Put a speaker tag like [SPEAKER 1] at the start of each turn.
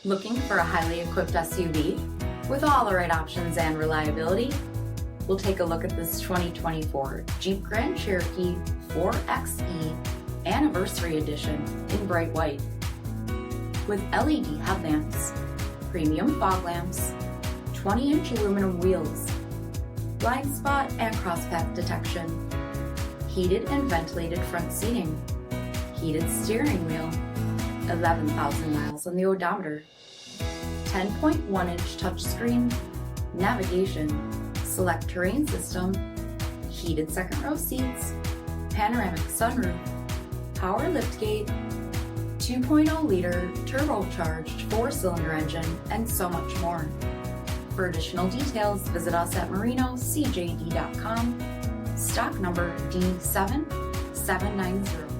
[SPEAKER 1] Looking for a highly equipped SUV with all the right options and reliability? We'll take a look at this 2024 Jeep Grand Cherokee 4xe Anniversary Edition in bright white. With LED headlamps, premium fog lamps, 20-inch aluminum wheels, blind spot and crosspath detection, heated and ventilated front seating, heated steering wheel, 11,000 miles on the odometer, 10.1-inch touchscreen, navigation, select terrain system, heated second row seats, panoramic sunroof, power liftgate, 2.0-liter turbocharged 4-cylinder engine, and so much more. For additional details, visit us at marinocjd.com, stock number D7790.